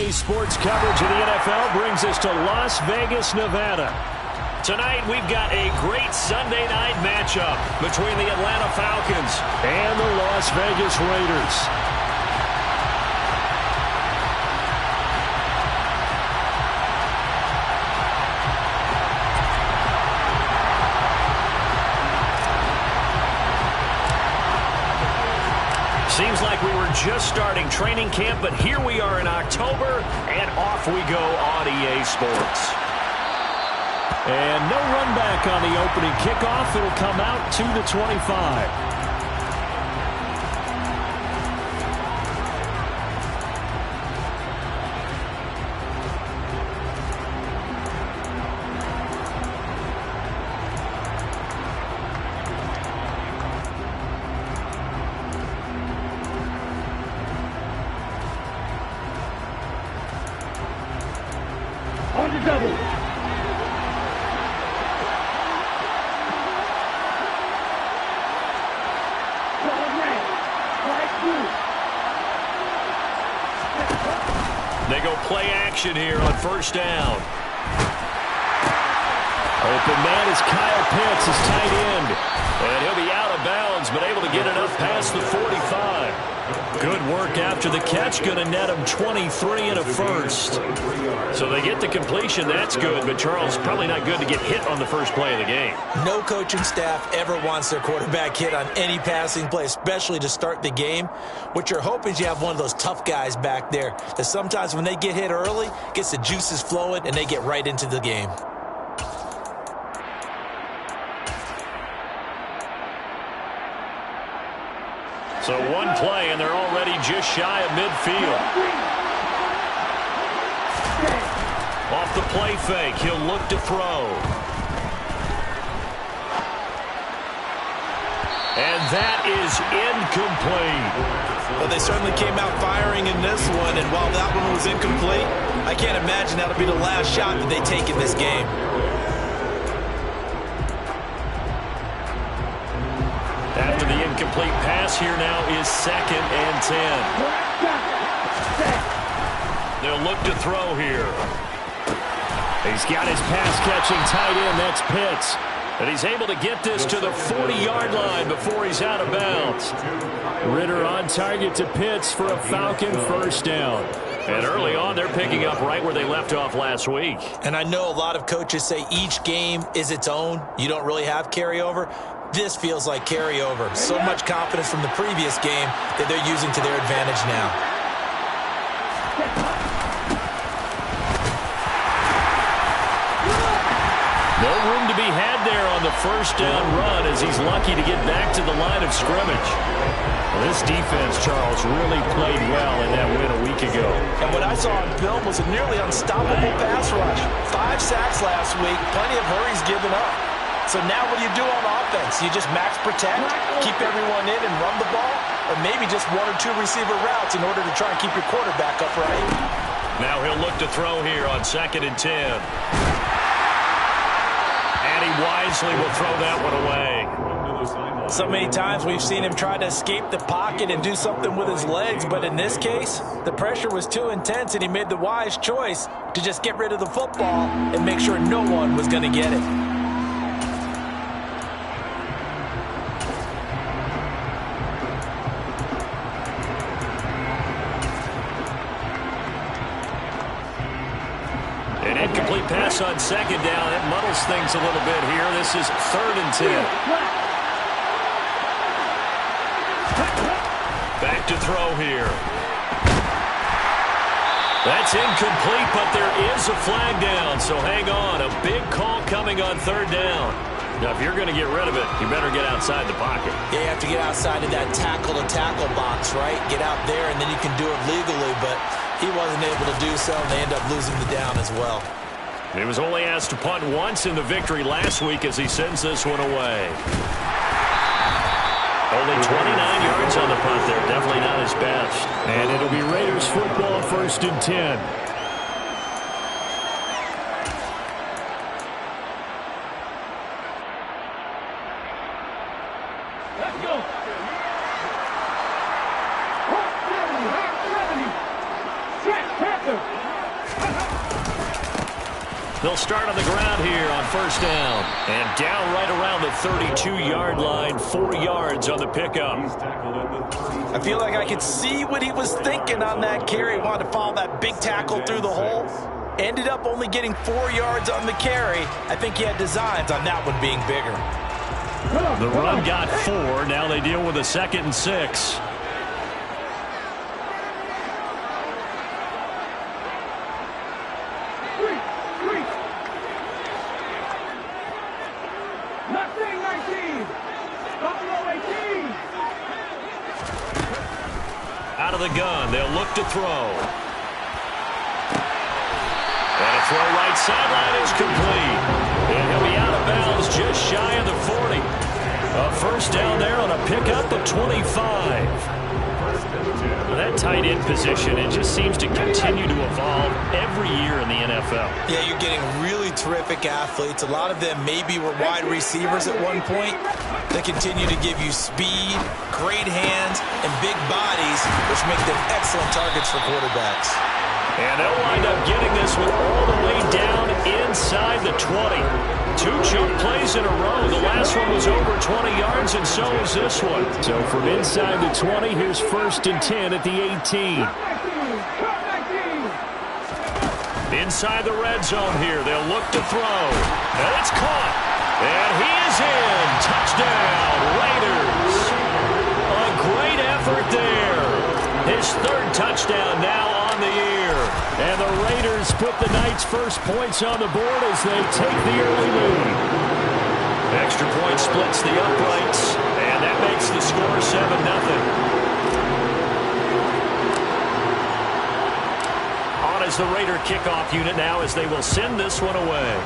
Today's sports coverage of the NFL brings us to Las Vegas, Nevada. Tonight, we've got a great Sunday night matchup between the Atlanta Falcons and the Las Vegas Raiders. Seems like we were just starting training camp, but here we are in October, and off we go on EA Sports. And no run back on the opening kickoff. It'll come out to the 25. On the double. They go play action here on first down. Open man is Kyle Pitts, his tight end. And he'll be out of bounds, but able to get it up past the 45. Good work after the catch. Going to net him 23 and a first. So they get the completion. That's good. But, Charles, probably not good to get hit on the first play of the game. No coaching staff ever wants their quarterback hit on any passing play, especially to start the game. What you're hoping is you have one of those tough guys back there that sometimes when they get hit early, gets the juices flowing, and they get right into the game. So one play, and they're already just shy of midfield. Off the play fake, he'll look to throw. And that is incomplete. Well, they certainly came out firing in this one, and while that one was incomplete, I can't imagine that'll be the last shot that they take in this game. After the incomplete pass, here now is 2nd and 10. They'll look to throw here. He's got his pass-catching tight end. That's Pitts. And he's able to get this to the 40-yard line before he's out of bounds. Ritter on target to Pitts for a Falcon first down. And early on, they're picking up right where they left off last week. And I know a lot of coaches say each game is its own. You don't really have carryover. This feels like carryover. So much confidence from the previous game that they're using to their advantage now. No room to be had there on the first down run as he's lucky to get back to the line of scrimmage. Well, this defense, Charles, really played well in that win a week ago. And what I saw on film was a nearly unstoppable pass rush. 5 sacks last week, plenty of hurries given up. So now what do you do on offense? You just max protect, keep everyone in and run the ball, or maybe just 1 or 2 receiver routes in order to try and keep your quarterback upright. Now he'll look to throw here on 2nd and 10. And he wisely will throw that one away. So many times we've seen him try to escape the pocket and do something with his legs, but in this case, the pressure was too intense and he made the wise choice to just get rid of the football and make sure no one was going to get it. An incomplete pass on 2nd down. It muddles things a little bit here. This is 3rd and 10. Back to throw here. That's incomplete, but there is a flag down, so hang on. A big call coming on 3rd down. Now, if you're going to get rid of it, you better get outside the pocket. Yeah, you have to get outside of that tackle-to-tackle box, right? Get out there, and then you can do it legally, but he wasn't able to do so, and they end up losing the down as well. He was only asked to punt once in the victory last week as he sends this one away. Only 29 yards on the punt there. Definitely not his best. And it'll be Raiders football 1st and 10. Let's go. 70. Track Panther. They'll start on the ground here on first down. And down right around the 32-yard line, 4 yards on the pickup. I feel like I could see what he was thinking on that carry. Wanted to follow that big tackle through the hole. Ended up only getting 4 yards on the carry. I think he had designs on that one being bigger. The run got 4. Now they deal with a 2nd and 6. Out of the gun, they'll look to throw. And a throw right sideline is complete. And he'll be out of bounds just shy of the 40. A first down there on a pickup of 25. That tight end position, it just seems to continue to evolve every year in the NFL. Yeah, you're getting really terrific athletes. A lot of them maybe were wide receivers at one point. They continue to give you speed, great hands, and big bodies, which make them excellent targets for quarterbacks. And they'll wind up getting this one all the way down inside the 20. 2 chunk plays in a row. The last one was over 20 yards, and so is this one. So from inside the 20, here's 1st and 10 at the 18. Inside the red zone here, they'll look to throw. And it's caught. And he is in. Touchdown, Raiders. A great effort there. His 3rd touchdown now on the year. And the Raiders put the Knights' first points on the board as they take the early lead. Extra point splits the uprights, and that makes the score 7-0. On is the Raider kickoff unit now as they will send this one away.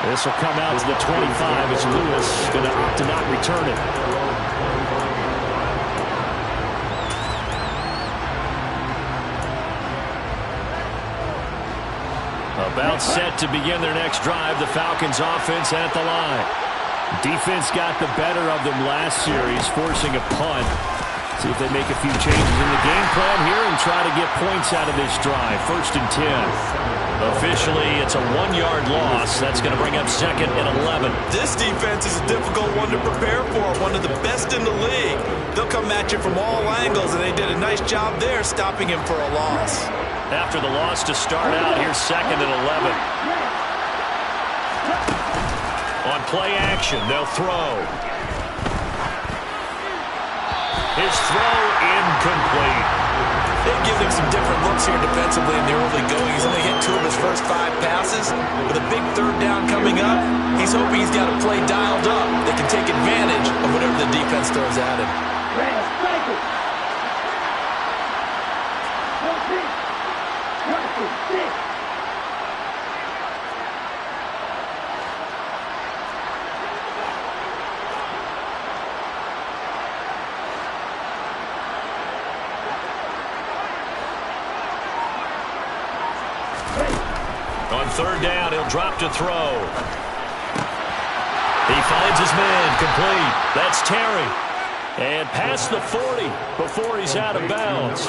This will come out to the 25 as Lewis going to opt to not return it. About set to begin their next drive, the Falcons offense at the line. Defense got the better of them last series, forcing a punt. See if they make a few changes in the game plan here and try to get points out of this drive. 1st and 10. Officially, it's a 1-yard loss. That's going to bring up 2nd and 11. This defense is a difficult one to prepare for, one of the best in the league. They'll come at you from all angles, and they did a nice job there stopping him for a loss. After the loss to start out, here's 2nd and 11. On play action, they'll throw. His throw incomplete. They've given him some different looks here defensively in the early going. He's only hit 2 of his first 5 passes. With a big 3rd down coming up, he's hoping he's got a play dialed up that can take advantage of whatever the defense throws at him. On 3rd down, he'll drop to throw. He finds his man, complete. That's Terry. And past the 40 before he's out of bounds.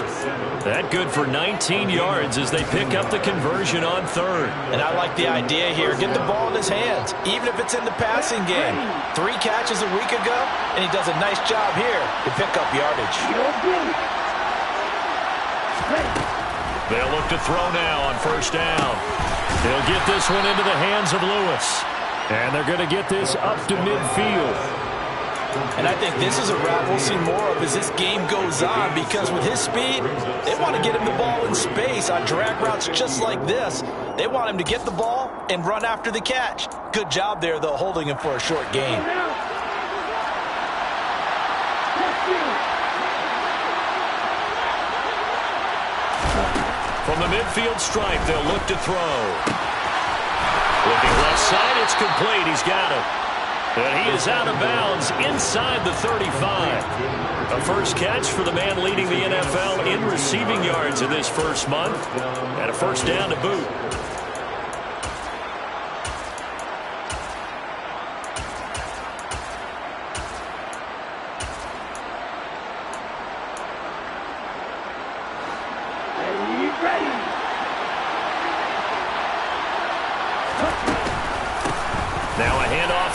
That good for 19 yards as they pick up the conversion on 3rd. And I like the idea here. Get the ball in his hands, even if it's in the passing game. 3 catches a week ago, and he does a nice job here to pick up yardage. They'll look to throw now on 1st down. They'll get this one into the hands of Lewis. And they're going to get this up to midfield. And I think this is a route we'll see more of as this game goes on, because with his speed, they want to get him the ball in space on drag routes just like this. They want him to get the ball and run after the catch. Good job there, though, holding him for a short gain. From the midfield stripe, they'll look to throw. Looking left side, it's complete. He's got it. And he is out of bounds inside the 35. A first catch for the man leading the NFL in receiving yards in this first month. And a first down to boot.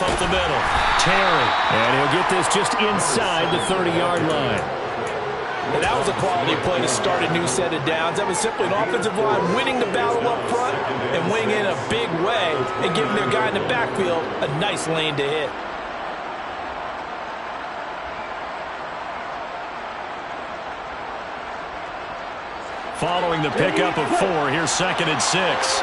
off up the middle. Terry. And he'll get this just inside the 30-yard line. And that was a quality play to start a new set of downs. That was simply an offensive line winning the battle up front and winning in a big way and giving their guy in the backfield a nice lane to hit. Following the pickup of 4, here's 2nd and 6.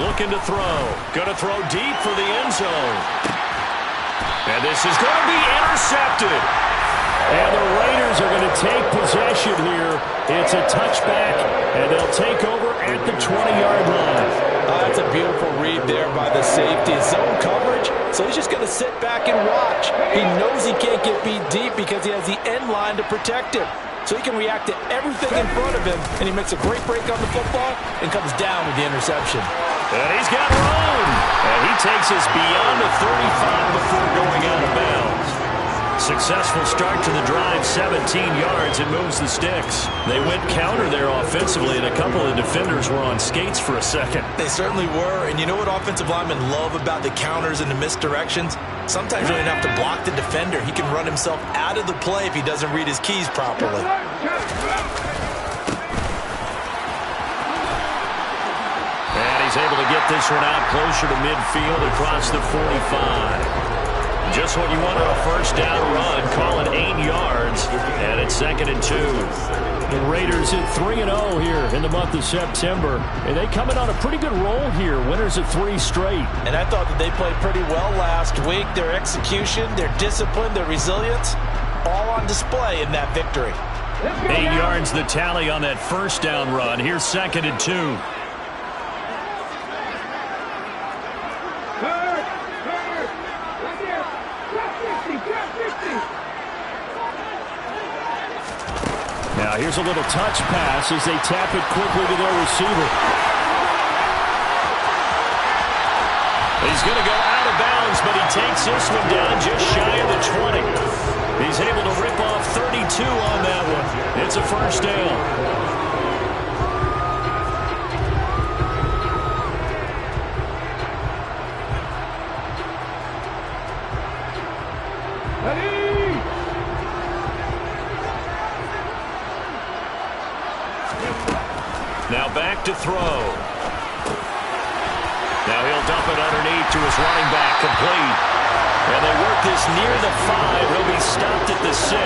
Looking to throw. Going to throw deep for the end zone. And this is going to be intercepted. And the Raiders are going to take possession here. It's a touchback, and they'll take over at the 20-yard line. That's a beautiful read there by the safety. Zone coverage, so he's just going to sit back and watch. He knows he can't get beat deep because he has the end line to protect him. So he can react to everything in front of him, and he makes a great break on the football and comes down with the interception. And he's got room. And he takes us beyond the 35 before going out of bounds. Successful start to the drive, 17 yards, and moves the sticks. They went counter there offensively, and a couple of defenders were on skates for a second. They certainly were, and you know what offensive linemen love about the counters and the misdirections? Sometimes you don't have to block the defender. He can run himself out of the play if he doesn't read his keys properly. And he's able to get this one out closer to midfield across the 45. Just what you want on a first down run. Call it 8 yards, and it's 2nd and 2. The Raiders at 3-0 here in the month of September. And they come in on a pretty good roll here. Winners of 3 straight. And I thought that they played pretty well last week. Their execution, their discipline, their resilience, all on display in that victory. 8 yards the tally on that first down run. Here's 2nd and 2. Now here's a little touch pass as they tap it quickly to their receiver. He's going to go out of bounds, but he takes this one down just shy of the 20. He's able to rip off 32 on that one. It's a first down. Now back to throw. Now he'll dump it underneath to his running back, complete. And they work this near the 5. He'll be stopped at the 6.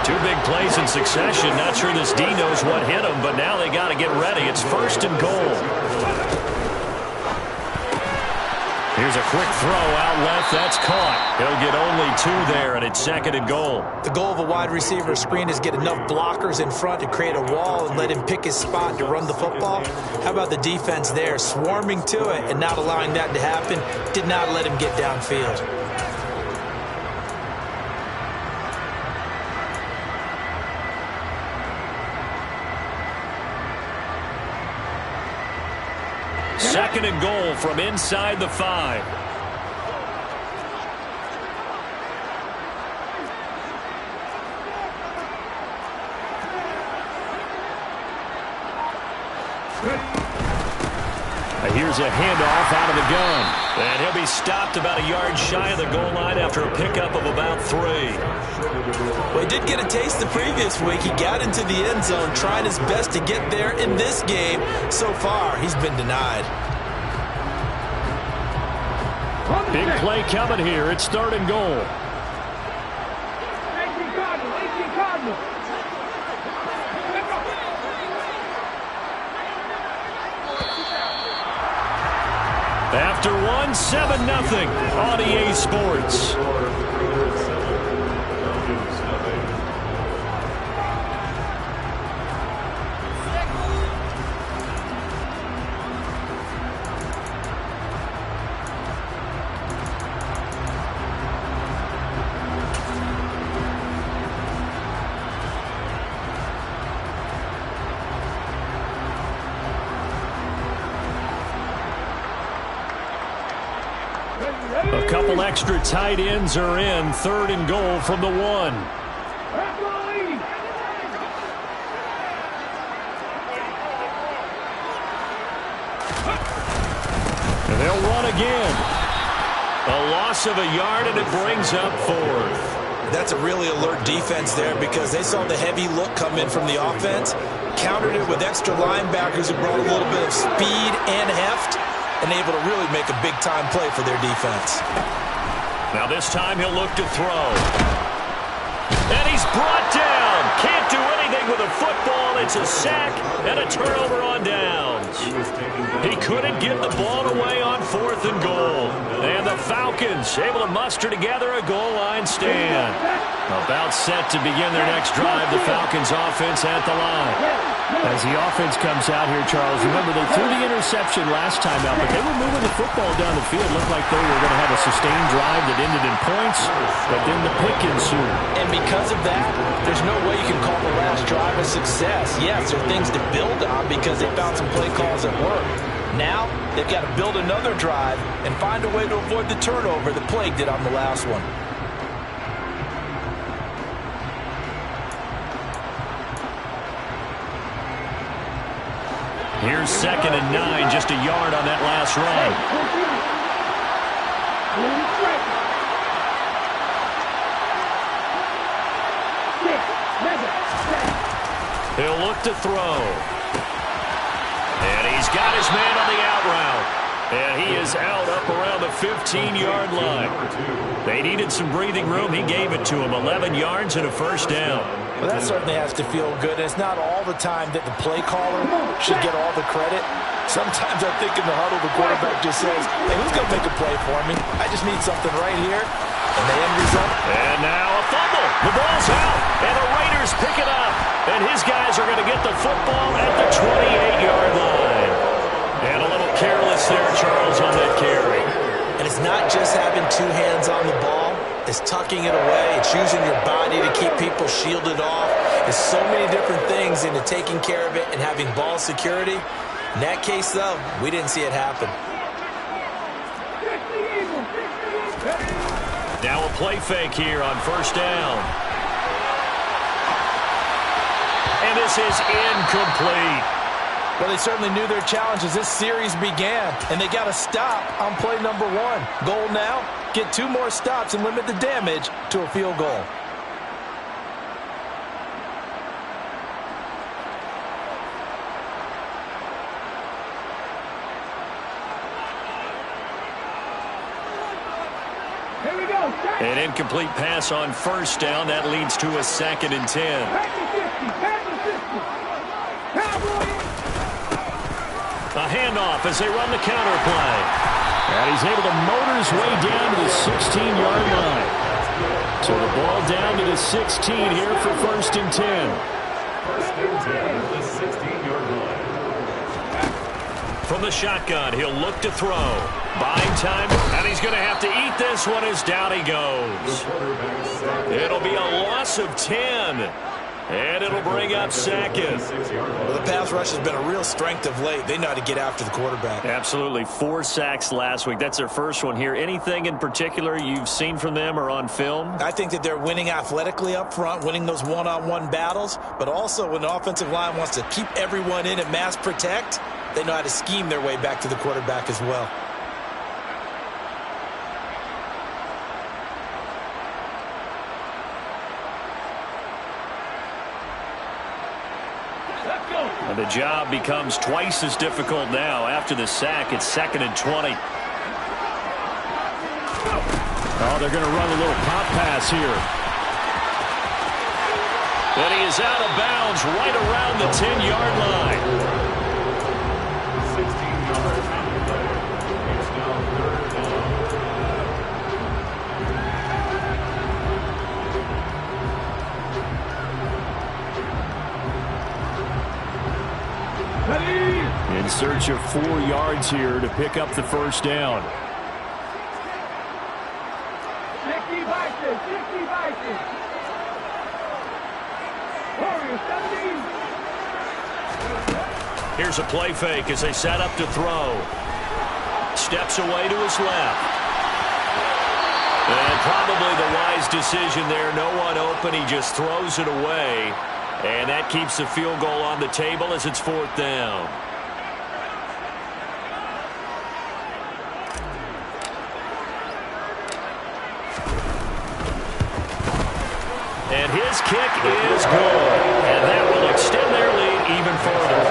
2 big plays in succession. Not sure this D knows what hit him, but now they got to get ready. It's 1st and goal. Here's a quick throw out left. That's caught. He'll get only 2 there, and it's 2nd and goal. The goal of a wide receiver screen is get enough blockers in front to create a wall and let him pick his spot to run the football. How about the defense there, swarming to it and not allowing that to happen? Did not let him get downfield. Second and goal from inside the 5. Here's a handoff out of the gun. And he'll be stopped about a yard shy of the goal line after a pickup of about 3. Well, he did get a taste the previous week. He got into the end zone trying his best to get there in this game. So far, he's been denied. Big play coming here. It's 3rd and goal. After 1, 7-0 on EA Sports. A couple extra tight ends are in. 3rd and goal from the 1. They'll run again. A loss of a yard, and it brings up 4th. That's a really alert defense there because they saw the heavy look come in from the offense, countered it with extra linebackers who brought a little bit of speed and heft, and able to really make a big-time play for their defense. Now this time he'll look to throw. And he's brought down. Can't do anything with a football. It's a sack and a turnover on downs. He couldn't get the ball away on 4th and goal. And the Falcons able to muster together a goal line stand. About set to begin their next drive, the Falcons offense at the line. As the offense comes out here, Charles, remember they threw the interception last time out, but they were moving the football down the field. Looked like they were going to have a sustained drive that ended in points, but then the pick ensued. And because of that, there's no way you can call the last drive a success. Yes, there are things to build on because they found some play calls that work. Now, they've got to build another drive and find a way to avoid the turnover that plagued it on the last one. Here's 2nd and 9, just a yard on that last run. He'll look to throw. And he's got his man on the out route. And he is out up around the 15-yard line. They needed some breathing room. He gave it to him. 11 yards and a first down. Well, that certainly has to feel good. It's not all the time that the play caller should get all the credit. Sometimes I think in the huddle, the quarterback just says, hey, who's going to make a play for me? I just need something right here. And the end result. And now a fumble. The ball's out. And the Raiders pick it up. And his guys are going to get the football at the 28-yard line. And a little careless there, Charles, on that carry. And it's not just having two hands on the ball. It's tucking it away. It's using your body to keep people shielded off. There's so many different things into taking care of it and having ball security. In that case, though, we didn't see it happen. Now a play fake here on 1st down. And this is incomplete. Well, they certainly knew their challenge as this series began, and they got to stop on play number 1. Goal now, get 2 more stops and limit the damage to a field goal. Here we go. An incomplete pass on 1st down. That leads to a 2nd and 10. A handoff as they run the counter play. And he's able to motor his way down to the 16-yard line. So the ball down to the 16 here for 1st and 10. The 16-yard line. From the shotgun, he'll look to throw. Buying time, and he's going to have to eat this one as down he goes. It'll be a loss of 10. And it'll bring up 2nd. Well, the pass rush has been a real strength of late. They know how to get after the quarterback. Absolutely. 4 sacks last week. That's their first one here. Anything in particular you've seen from them or on film? I think that they're winning athletically up front, winning those one-on-one battles, but also when the offensive line wants to keep everyone in and mass protect, they know how to scheme their way back to the quarterback as well. And the job becomes twice as difficult now. After the sack, it's 2nd and 20. Oh, they're going to run a little pop pass here. And he is out of bounds right around the 10-yard line. 16 yards on the play. It's now 3rd down. In search of 4 yards here to pick up the 1st down. 60 Vikings, 60 Vikings. Warriors, 17. Here's a play fake as they set up to throw. Steps away to his left. And probably the wise decision there. No one open. He just throws it away. And that keeps the field goal on the table as it's 4th down. And his kick is good. And that will extend their lead even further.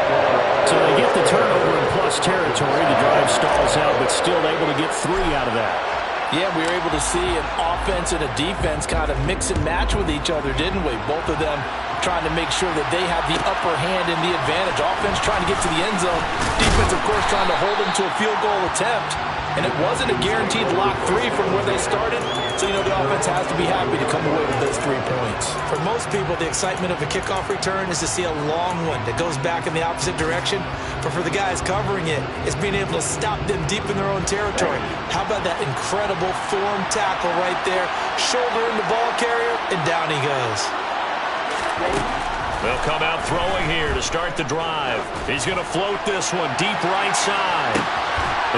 So they get the turnover in plus territory. The drive stalls out, but still able to get 3 out of that. Yeah, we were able to see an offense and a defense kind of mix and match with each other, didn't we? Both of them trying to make sure that they have the upper hand and the advantage. Offense trying to get to the end zone. Defense, of course, trying to hold them to a field goal attempt. And it wasn't a guaranteed lock 3 from where they started. So, you know, the offense has to be happy to come away with those 3 points. For most people, the excitement of a kickoff return is to see a long one that goes back in the opposite direction. But for the guys covering it, it's being able to stop them deep in their own territory. How about that incredible form tackle right there? Shoulder in the ball carrier, and down he goes. They'll come out throwing here to start the drive. He's going to float this one deep right side.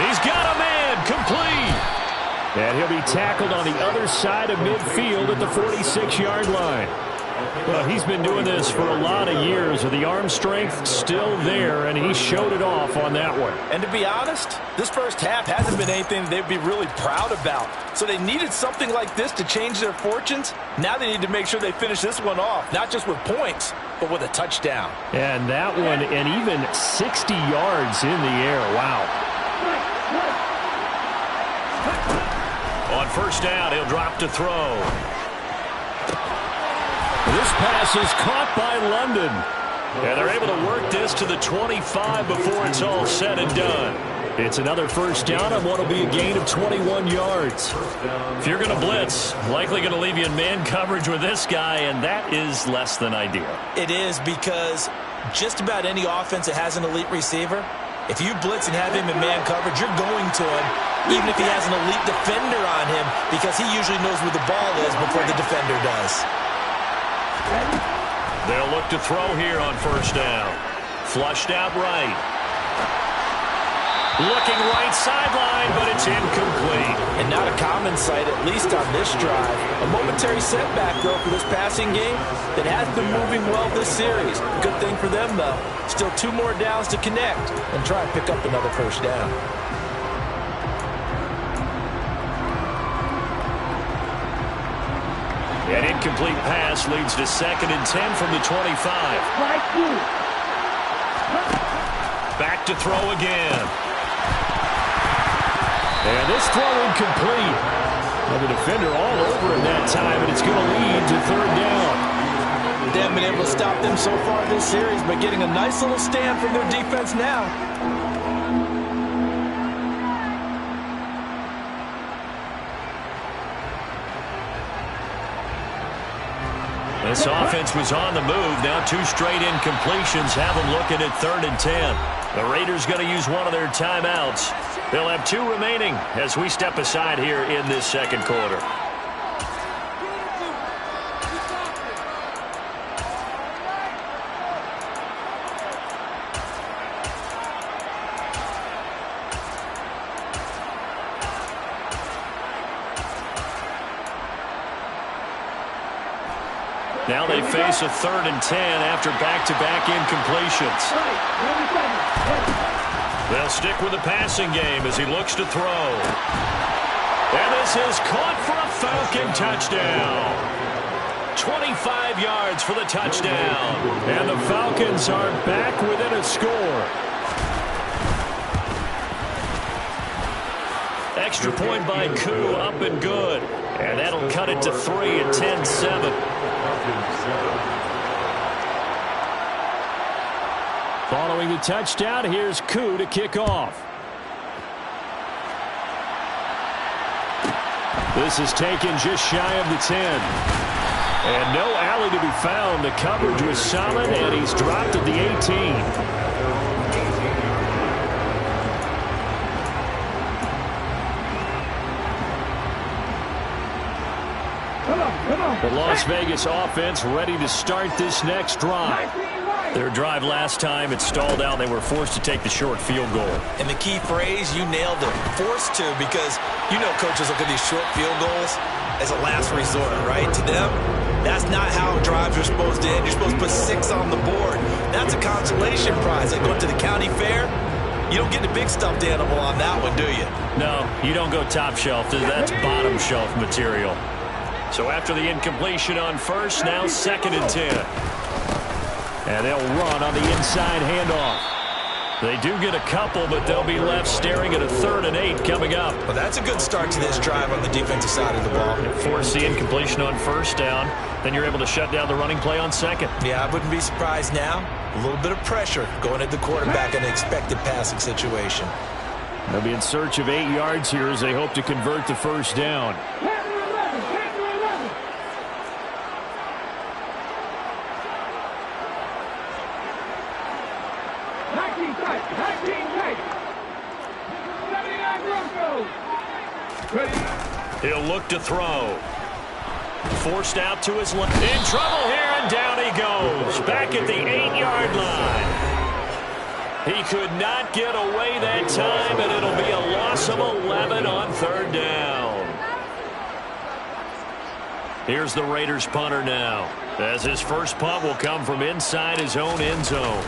He's got a man complete. And he'll be tackled on the other side of midfield at the 46-yard line. Well, he's been doing this for a lot of years with the arm strength still there, and he showed it off on that one. And to be honest, this first half hasn't been anything they'd be really proud about. So they needed something like this to change their fortunes. Now they need to make sure they finish this one off, not just with points, but with a touchdown. And that one, and even 60 yards in the air. Wow. On first down, he'll drop to throw. This pass is caught by London. And they're able to work this to the 25 before it's all said and done. It's another first down on what will be a gain of 21 yards. If you're going to blitz, likely going to leave you in man coverage with this guy, and that is less than ideal. It is, because just about any offense that has an elite receiver, if you blitz and have him in man coverage, you're going to him, even if he has an elite defender on him, because he usually knows where the ball is before the defender does. They'll look to throw here on first down. Flushed out right. Looking right sideline, but it's incomplete. And not a common sight, at least on this drive. A momentary setback, though, for this passing game that has been moving well this series. Good thing for them, though. Still 2 more downs to connect and try and pick up another first down. An incomplete pass leads to 2nd and 10 from the 25. Back to throw again. And this throw incomplete. Well, the defender all over him that time, and it's going to lead to 3rd down. They haven't been able to stop them so far this series, but getting a nice little stand from their defense now. This offense was on the move. Now 2 straight incompletions have them looking at 3rd and 10. The Raiders going to use one of their timeouts. They'll have 2 remaining as we step aside here in this 2nd quarter. Now they face a 3rd and 10 after back-to-back incompletions. They'll stick with the passing game as he looks to throw. And this is caught for a Falcon touchdown. 25 yards for the touchdown. And the Falcons are back within a score. Extra point by Koo, up and good. And that'll cut it to 3 at 10-7. Following the touchdown, here's Koo to kick off. This is taken just shy of the 10. And no alley to be found. The coverage was solid, and he's dropped at the 18. The Las Vegas offense ready to start this next drive. Their drive last time, it stalled out. They were forced to take the short field goal. And the key phrase, you nailed it, forced to, because you know coaches look at these short field goals as a last resort, right? To them, that's not how drives are supposed to end. You're supposed to put 6 on the board. That's a consolation prize. Like going to the county fair, you don't get the big stuffed animal on that one, do you? No, you don't go top shelf. That's bottom shelf material. So after the incompletion on first, now 2nd and 10. And they'll run on the inside handoff. They do get a couple, but they'll be left staring at a 3rd and 8 coming up. Well, that's a good start to this drive on the defensive side of the ball. Force the incompletion on first down. Then you're able to shut down the running play on 2nd. Yeah, I wouldn't be surprised now. A little bit of pressure going at the quarterback in an expected passing situation. They'll be in search of 8 yards here as they hope to convert the first down. He'll look to throw. Forced out to his left. In trouble here, and down he goes. Back at the 8-yard line. He could not get away that time, and it'll be a loss of 11 on 3rd down. Here's the Raiders punter now, as his first punt will come from inside his own end zone.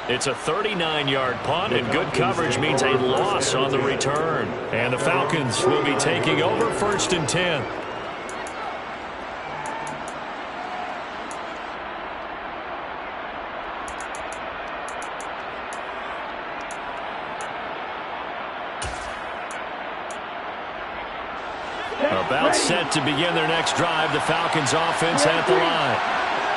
It's a 39-yard punt, and good coverage means a loss on the return. And the Falcons will be taking over 1st and 10. About set to begin their next drive, the Falcons offense at the line.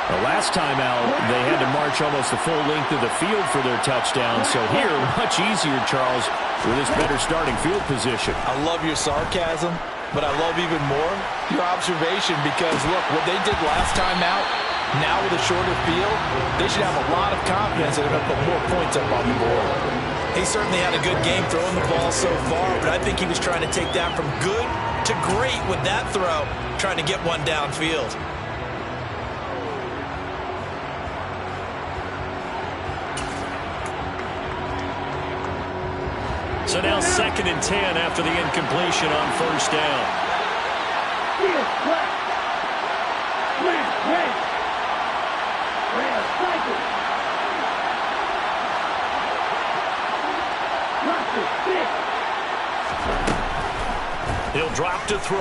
The last time out, they had to march almost the full length of the field for their touchdown. So here, much easier, Charles, with this better starting field position. I love your sarcasm, but I love even more your observation because, look, what they did last time out, now with a shorter field, they should have a lot of confidence that they're going to put more points up on the board. He certainly had a good game throwing the ball so far, but I think he was trying to take that from good to great with that throw, trying to get one downfield. So now 2nd and 10 after the incompletion on first down. He'll drop to throw.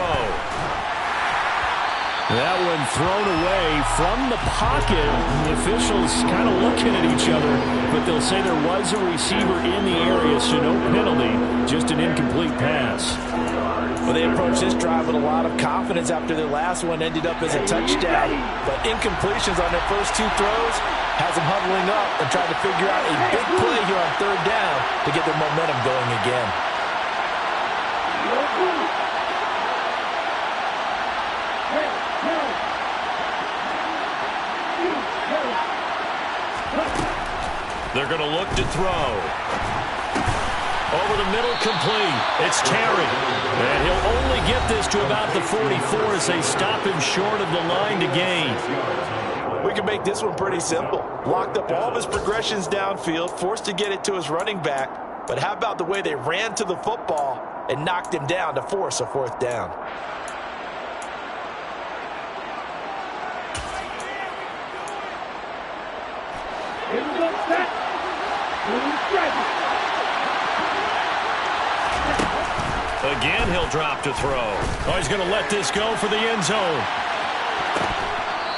That one thrown away from the pocket. The officials kind of looking at each other, but they'll say there was a receiver in the area, so no penalty, just an incomplete pass. Well, they approached this drive with a lot of confidence after their last one ended up as a touchdown. But incompletions on their first 2 throws has them huddling up and trying to figure out a big play here on 3rd down to get their momentum going again. They're going to look to throw. Over the middle, complete. It's Terry. And he'll only get this to about the 44 as they stop him short of the line to gain. We can make this one pretty simple. Locked up all of his progressions downfield, forced to get it to his running back. But how about the way they ran to the football and knocked him down to force a 4th down? Again, he'll drop to throw. Oh, he's going to let this go for the end zone.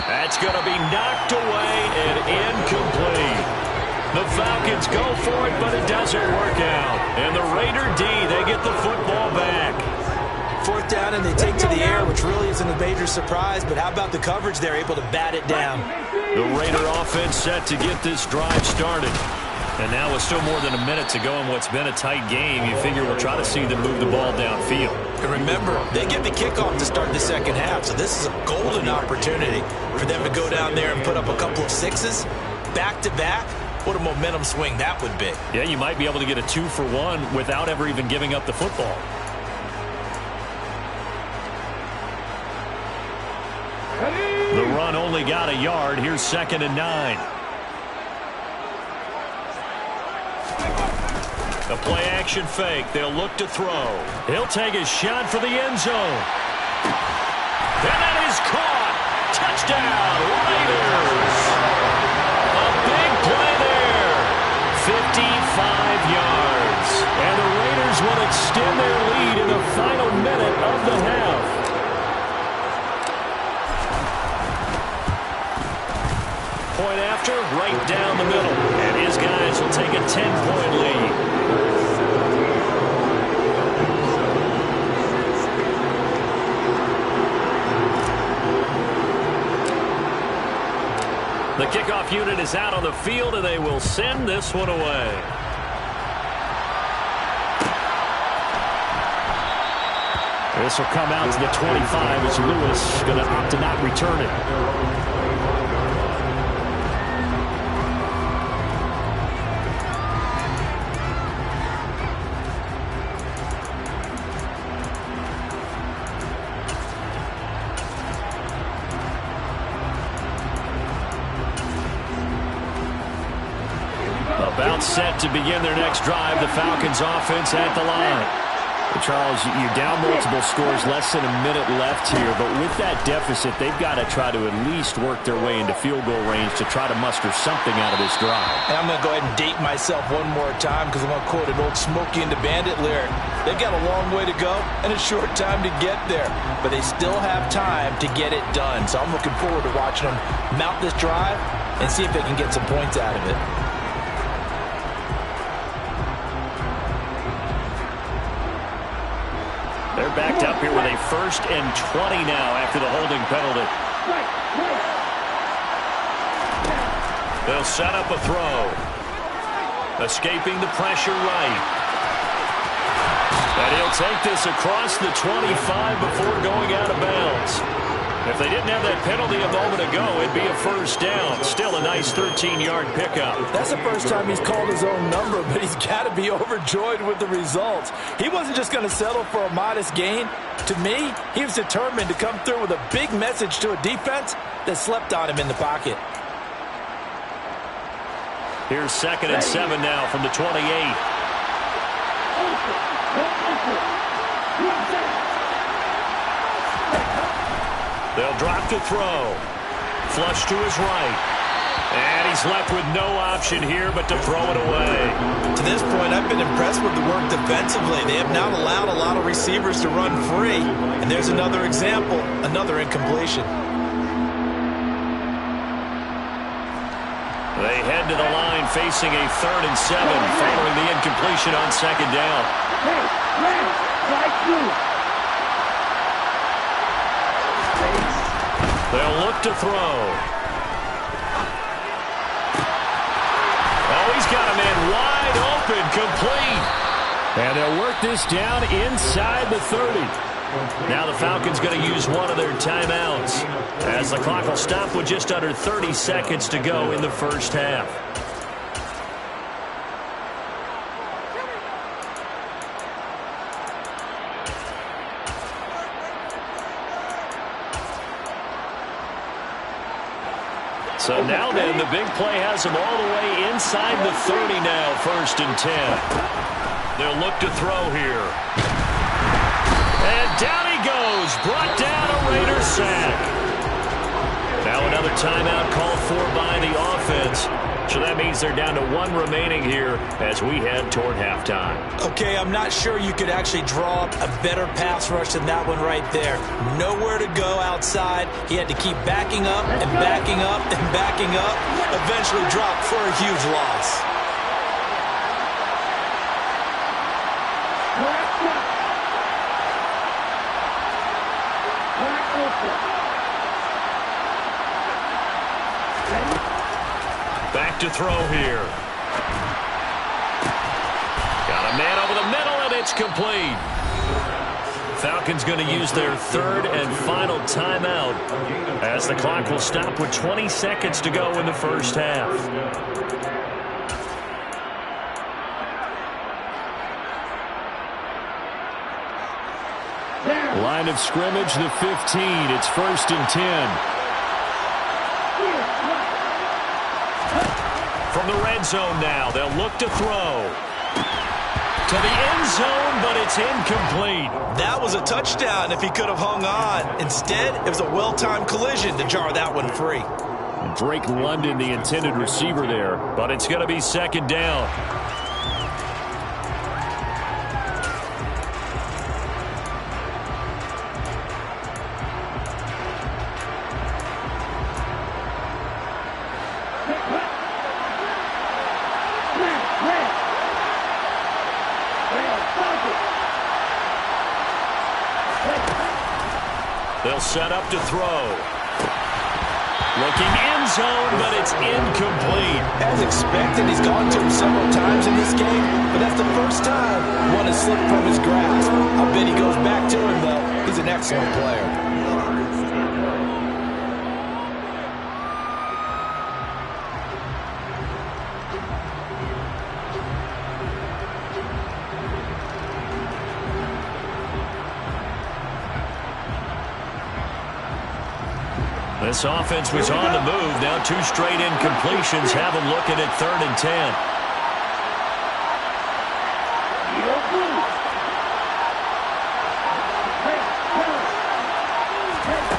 That's going to be knocked away and incomplete. The Falcons go for it, but it doesn't work out. And the Raider D, they get the football back. 4th down, and they take to the air, which really isn't a major surprise. But how about the coverage? They're able to bat it down. The Raider offense set to get this drive started. And now with still more than a minute to go in what's been a tight game, you figure we'll try to see them move the ball downfield. And remember, they get the kickoff to start the second half, so this is a golden opportunity for them to go down there and put up a couple of 6s back-to-back. What a momentum swing that would be. Yeah, you might be able to get a 2-for-1 without ever even giving up the football. The run only got a yard. Here's 2nd and 9. A play-action fake. They'll look to throw. He'll take his shot for the end zone. And that is caught. Touchdown, Raiders. A big play there. 55 yards. extend their lead in the final minute of the half. Point after, right down the middle. And his guys will take a 10-point lead. The kickoff unit is out on the field, and they will send this one away. This will come out to the 25 as Lewis going to opt to not return it. About set to begin their next drive, the Falcons offense at the line. Charles, you're down multiple scores, less than a minute left here, but with that deficit, they've got to try to at least work their way into field goal range to try to muster something out of this drive. And I'm going to go ahead and date myself one more time because I'm going to quote an old Smokey and the Bandit lyric. They've got a long way to go and a short time to get there, but they still have time to get it done. So I'm looking forward to watching them mount this drive and see if they can get some points out of it. They're backed up here with a 1st and 20 now after the holding penalty. They'll set up a throw. Escaping the pressure right. And he'll take this across the 25 before going out of bounds. If they didn't have that penalty a moment ago, it'd be a 1st down. Still a nice 13-yard pickup. That's the first time he's called his own number, but he's got to be overjoyed with the results. He wasn't just going to settle for a modest gain. To me, he was determined to come through with a big message to a defense that slept on him in the pocket. Here's 2nd and 7 now from the 28. They'll drop to throw. Flush to his right. And he's left with no option here but to throw it away. To this point, I've been impressed with the work defensively. They have not allowed a lot of receivers to run free. And there's another example, another incompletion. They head to the line facing a 3rd and 7 following the incompletion on 2nd down. They'll look to throw. Oh, he's got a man wide open, complete. And they'll work this down inside the 30. Now the Falcons going to use one of their timeouts as the clock will stop with just under 30 seconds to go in the 1st half. So now then, the big play has them all the way inside the 30 now, 1st and 10. They'll look to throw here. And down he goes, brought down a Raider sack. Now another timeout called for by the offense. So that means they're down to 1 remaining here as we head toward halftime. Okay, I'm not sure you could actually draw up a better pass rush than that one right there. Nowhere to go outside. He had to keep backing up and backing up and backing up. Eventually dropped for a huge loss. Back to throw here. Got a man over the middle, and it's complete. Falcons going to use their 3rd and final timeout as the clock will stop with 20 seconds to go in the 1st half. Line of scrimmage, the 15. It's 1st and 10. From the red zone now, they'll look to throw. To the end zone, but it's incomplete. That was a touchdown if he could have hung on. Instead, it was a well-timed collision to jar that one free. Drake London, the intended receiver there, but it's going to be 2nd down. They'll set up to throw. Looking end zone, but it's incomplete. As expected, he's gone to him several times in this game, but that's the first time one has slipped from his grasp. I bet he goes back to him, though. He's an excellent player. This offense was on the move. Now 2 straight incompletions have them looking at 3rd and 10.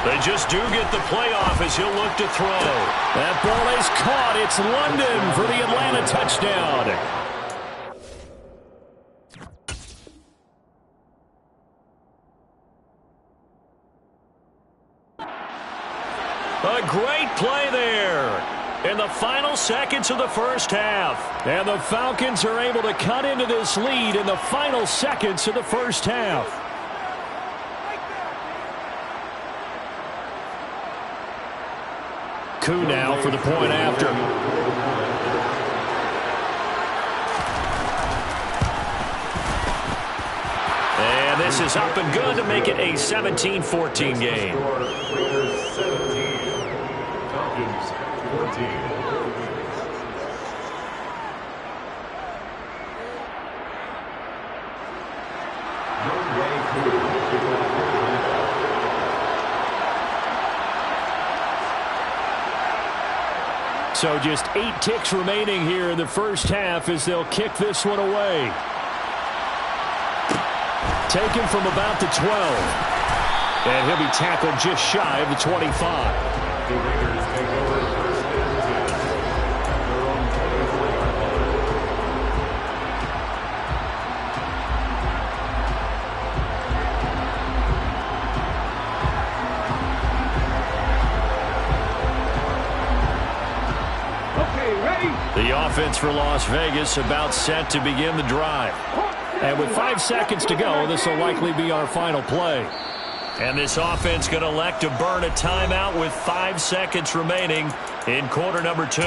They just do get the playoff as he'll look to throw. That ball is caught. It's London for the Atlanta touchdown. A great play there in the final seconds of the first half. And the Falcons are able to cut into this lead in the final seconds of the first half. Coup now for the point after. And this is up and good to make it a 17-14 game. Raiders 17, Falcons 14. So just 8 ticks remaining here in the first half as they'll kick this one away. Taken from about the 12. And he'll be tackled just shy of the 25. The Raiders take over 1st and 10. Their own 24-yard line. The offense for Las Vegas about set to begin the drive. And with 5 seconds to go, this will likely be our final play. And this offense going to elect to burn a timeout with 5 seconds remaining in quarter number 2.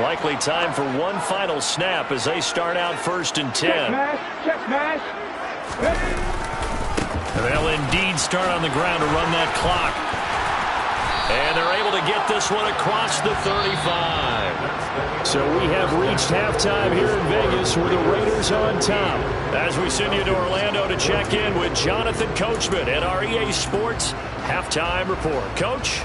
Likely time for one final snap as they start out 1st and 10. Check mash. They'll indeed start on the ground to run that clock. And they're able to get this one across the 35. So we have reached halftime here in Vegas with the Raiders on top. As we send you to Orlando to check in with Jonathan Coachman at our EA Sports Halftime Report. Coach?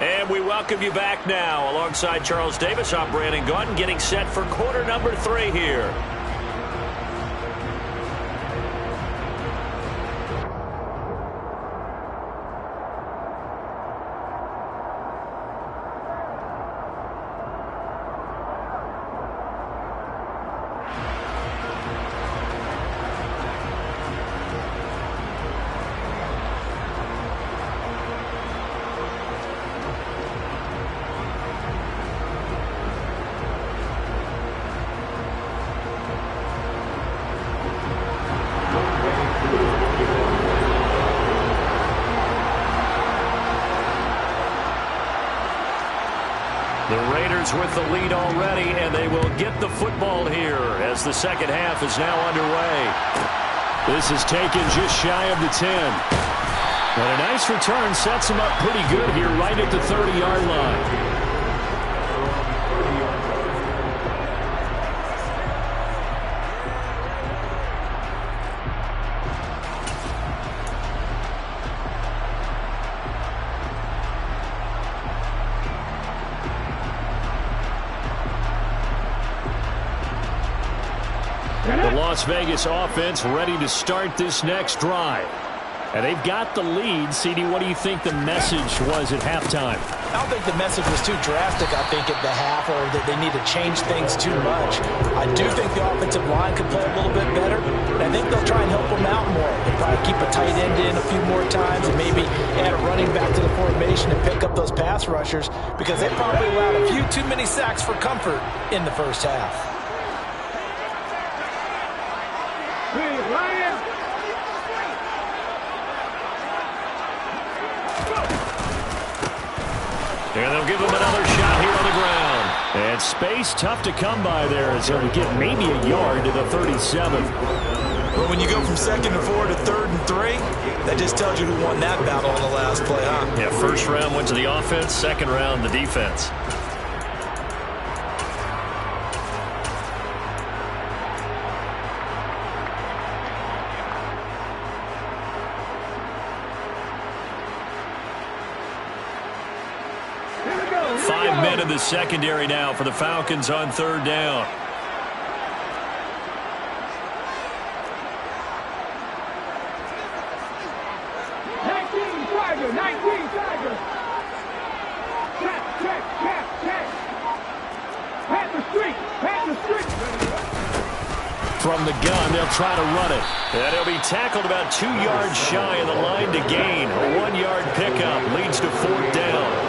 And we welcome you back now. Alongside Charles Davis, I'm Brandon Gaudin, getting set for quarter number 3 here. The Raiders with the lead already, and they will get the football here as the second half is now underway. This is taken just shy of the 10. But a nice return sets them up pretty good here right at the 30-yard line. The Las Vegas offense ready to start this next drive. And they've got the lead. CD, what do you think the message was at halftime? I don't think the message was too drastic, I think, at the half, or that they need to change things too much. I do think the offensive line could play a little bit better, and I think they'll try and help them out more. They'll probably keep a tight end in a few more times and maybe add a running back to the formation and pick up those pass rushers, because they probably allowed a few too many sacks for comfort in the first half. And they'll give him another shot here on the ground. And space tough to come by there as he'll get maybe a yard to the 37. But when you go from 2nd and 4 to 3rd and 3, that just tells you who won that battle on the last play, huh? Yeah, first round went to the offense, second round the defense. In the secondary now for the Falcons on 3rd down. From the gun, they'll try to run it. And he'll be tackled about 2 yards shy of the line to gain. A 1-yard pickup leads to 4th down.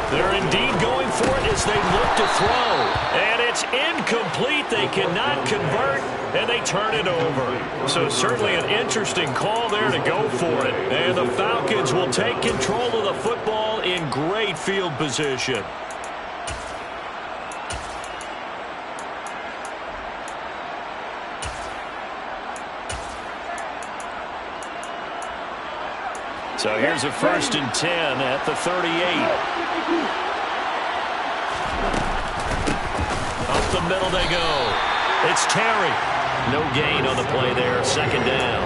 They're indeed going for it as they look to throw. And it's incomplete. They cannot convert, and they turn it over. So certainly an interesting call there to go for it. And the Falcons will take control of the football in great field position. So here's a 1st and 10 at the 38. Up the middle they go. It's Terry. No gain on the play there. 2nd down.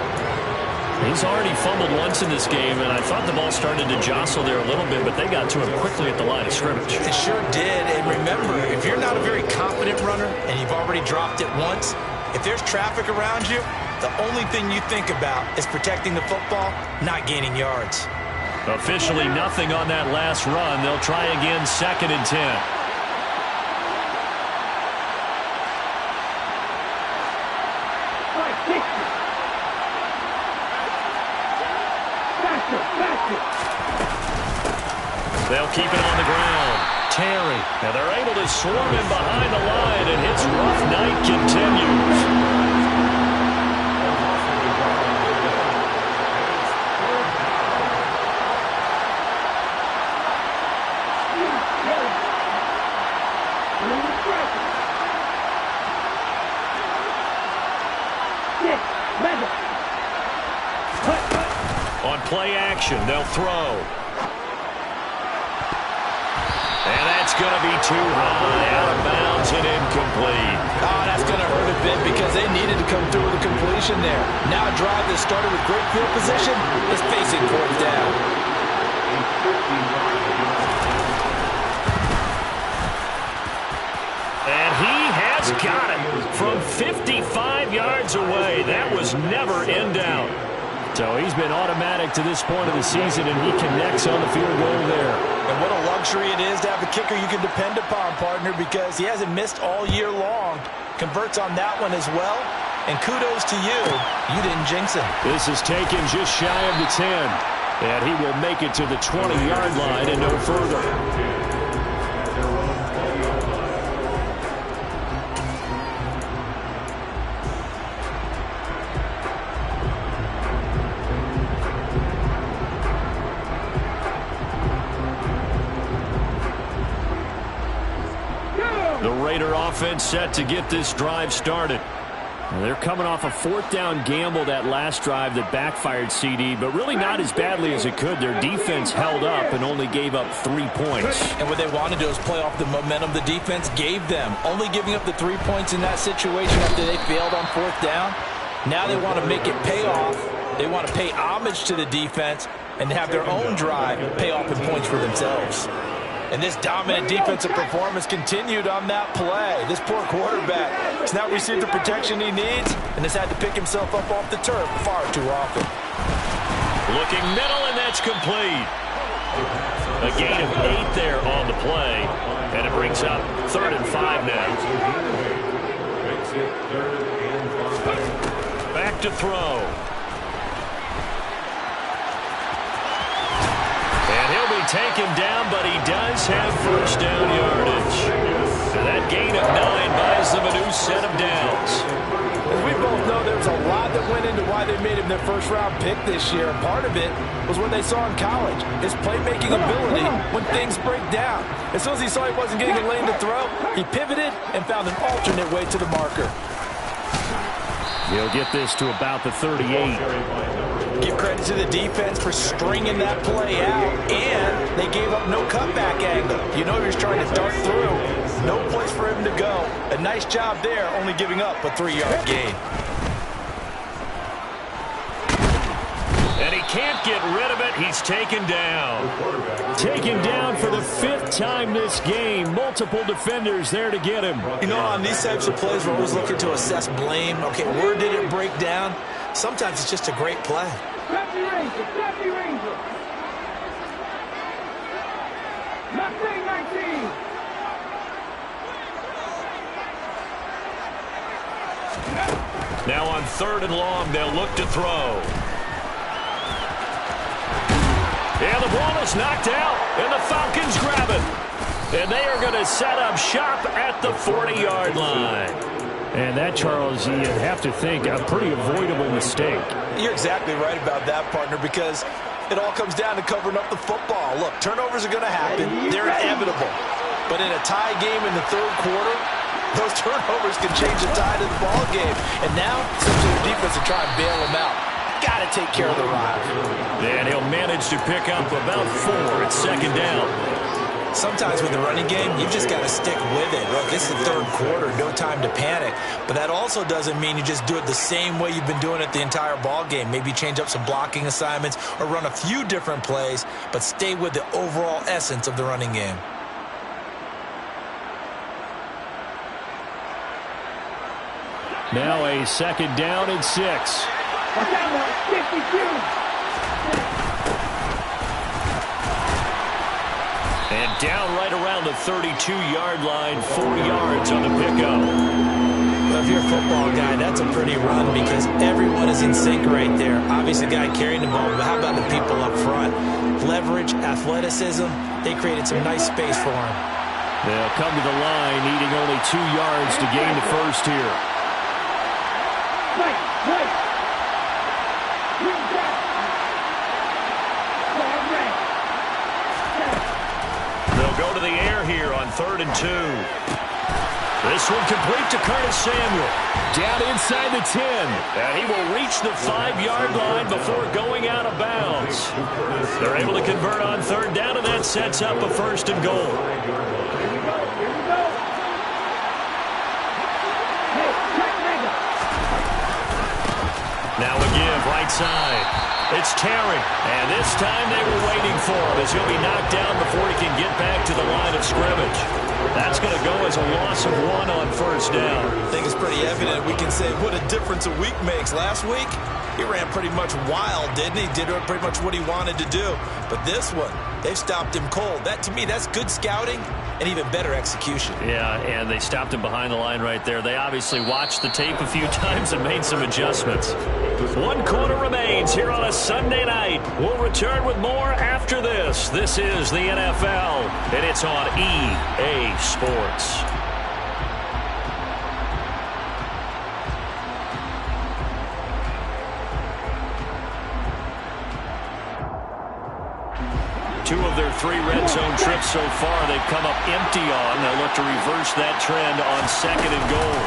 He's already fumbled once in this game, and I thought the ball started to jostle there a little bit, but they got to him quickly at the line of scrimmage. It sure did. And remember, if you're not a very confident runner and you've already dropped it once, if there's traffic around you, the only thing you think about is protecting the football, not gaining yards. Officially nothing on that last run. They'll try again, 2nd and 10. They'll keep it on the ground. Terry. Now they're able to swarm him behind the line, and his rough night continues. On play action, they'll throw. And that's going to be too high, out of bounds and incomplete. Oh, that's going to hurt a bit because they needed to come through with a completion there. Now a drive that started with great field position is facing 4th down. And he has got it from 55 yards away. That was never in doubt. So he's been automatic to this point of the season, and he connects on the field goal there. And what a luxury it is to have a kicker you can depend upon, partner, because he hasn't missed all year long. Converts on that one as well. And kudos to you. You didn't jinx him. This is taken just shy of the 10. And he will make it to the 20-yard line and no further. The Raider offense set to get this drive started. They're coming off a 4th down gamble that last drive that backfired, CD, but really not as badly as it could. Their defense held up and only gave up 3 points. And what they want to do is play off the momentum the defense gave them. Only giving up the 3 points in that situation after they failed on 4th down. Now they want to make it pay off. They want to pay homage to the defense and have their own drive pay off in points for themselves. And this dominant defensive performance continued on that play. This poor quarterback He's not received the protection he needs and has had to pick himself up off the turf far too often. Looking middle, and that's complete. A gain of 8 there on the play, and it brings up 3rd and 5 now. Makes it 3rd and 5. Back to throw. And he'll be taken down, but he does have first down yardage. And that gain of 9 buys them a new set of downs. As we both know, there's a lot that went into why they made him their first-round pick this year. And part of it was what they saw in college, his playmaking ability when things break down. As soon as he saw he wasn't getting a lane to throw, he pivoted and found an alternate way to the marker. He'll get this to about the 38. Give credit to the defense for stringing that play out, and they gave up no cutback angle. You know he was trying to dart through. No place for him to go. A nice job there, only giving up a 3-yard gain. And he can't get rid of it. He's taken down. Taken down for the 5th time this game. Multiple defenders there to get him. You know, on these types of plays, we're always looking to assess blame. Okay, where did it break down? Sometimes it's just a great play. Lefty Ranger, Lefty Ranger. Lefty 19. Now on 3rd and long, they'll look to throw. Yeah, the ball is knocked out, and the Falcons grab it. And they are going to set up shop at the 40-yard line. And that, Charles, you'd have to think a pretty avoidable mistake. You're exactly right about that, partner, because it all comes down to covering up the football. Look, turnovers are going to happen. They're inevitable. But in a tie game in the 3rd quarter, those turnovers can change the tide of the ball game. And now, essentially, the defense will try and bail them out. Got to take care of the ride. And he'll manage to pick up about 4 at 2nd down. Sometimes with the running game, you've just got to stick with it. Look, this is the 3rd quarter, no time to panic. But that also doesn't mean you just do it the same way you've been doing it the entire ball game. Maybe change up some blocking assignments or run a few different plays, but stay with the overall essence of the running game. Now a 2nd down and 6. Watch out, 52. And down right around the 32-yard line, 4 yards on the pickup. Well, if you're a football guy, that's a pretty run because everyone is in sync right there. Obviously, the guy carrying the ball, but how about the people up front? Leverage, athleticism, they created some nice space for him. They'll come to the line, needing only 2 yards to gain the first here. Right. They'll go to the air here on 3rd and 2. This one complete to Curtis Samuel. Down inside the 10. And he will reach the 5-yard line before going out of bounds. They're able to convert on 3rd down, and that sets up a 1st and goal. Now a give, right side. It's Terry, and this time they were waiting for him as he'll be knocked down before he can get back to the line of scrimmage. That's going to go as a loss of 1 on 1st down. I think it's pretty evident. We can say what a difference a week makes. Last week, he ran pretty much wild, didn't he? Did pretty much what he wanted to do. But this one, they've stopped him cold. That, to me, that's good scouting and even better execution. Yeah, and they stopped him behind the line right there. They obviously watched the tape a few times and made some adjustments. 1 quarter remains here on a Sunday night. We'll return with more after this. This is the NFL, and it's on EA Sports. Two of their 3 red zone trips so far, they've come up empty on. They'll look to reverse that trend on 2nd and goal.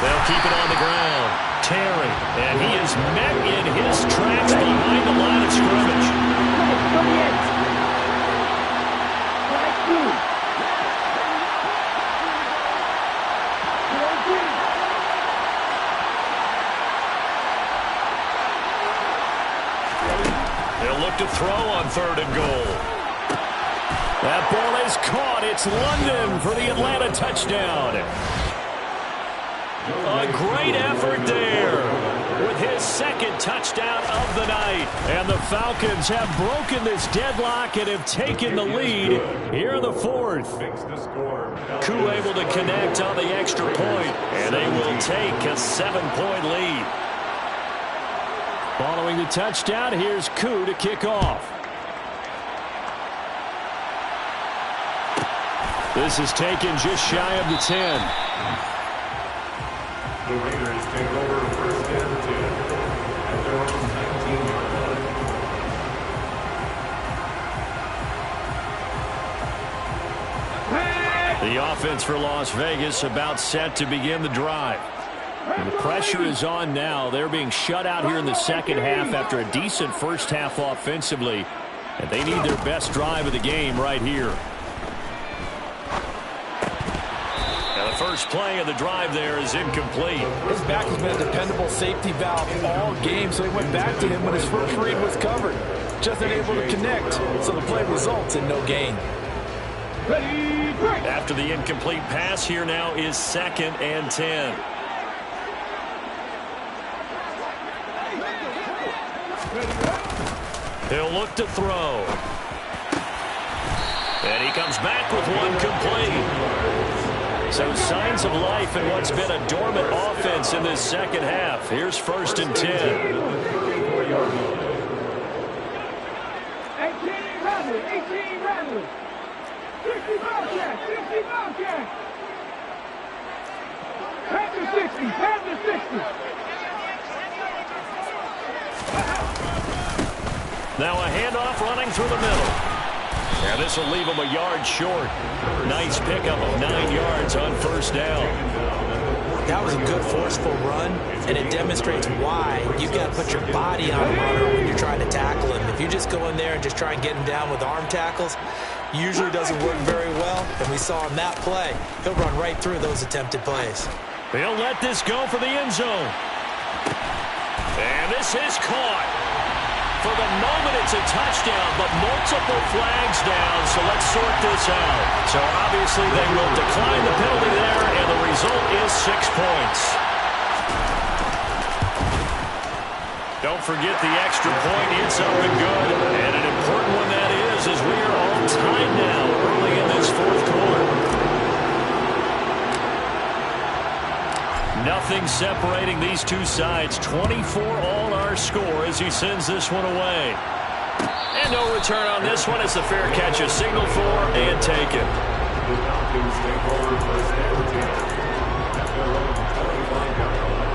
They'll keep it on the ground. Terry, and he is met in his tracks behind the line of scrimmage. They'll look to throw on 3rd and goal. That ball is caught. It's London for the Atlanta touchdown. A great effort there with his second touchdown of the night. And the Falcons have broken this deadlock and have taken the lead here in the fourth. Koo able to connect on the extra point, and they will take a 7-point lead. Following the touchdown, here's Koo to kick off. This is taken just shy of the 10. The Raiders take over first and 10 at their own 19-yard line. The offense for Las Vegas about set to begin the drive. And the pressure is on now. They're being shut out here in the second half after a decent first half offensively. And they need their best drive of the game right here. The first play of the drive there is incomplete. His back has been a dependable safety valve all game, so he went back to him when his first read was covered. Just unable to connect, so the play results in no gain. After the incomplete pass, here now is 2nd and 10. He'll look to throw. And he comes back with one complete. So signs of life in what's been a dormant offense in this second half. Here's 1st and 10. 18 Rattler. 60 Bobcat. 60 Bobcat. Panther 60. Panther 60. Now a handoff running through the middle. And this will leave him a yard short. Nice pickup of 9 yards on 1st down. That was a good forceful run, and it demonstrates why you've got to put your body on a runner when you're trying to tackle him. If you just go in there and just try and get him down with arm tackles, usually doesn't work very well, and we saw in that play, he'll run right through those attempted plays. He'll let this go for the end zone. And this is caught. For the moment, it's a touchdown, but multiple flags down, so let's sort this out. So obviously they will decline the penalty there, and the result is 6 points. Don't forget the extra point. It's up and good, and an important one that is, as we are all tied now early in this fourth quarter. Nothing separating these two sides. 24 all our score as he sends this one away. And no return on this one as the fair catch is signaled for and taken. The Falcons take over first and 10 at their own 25-yard line.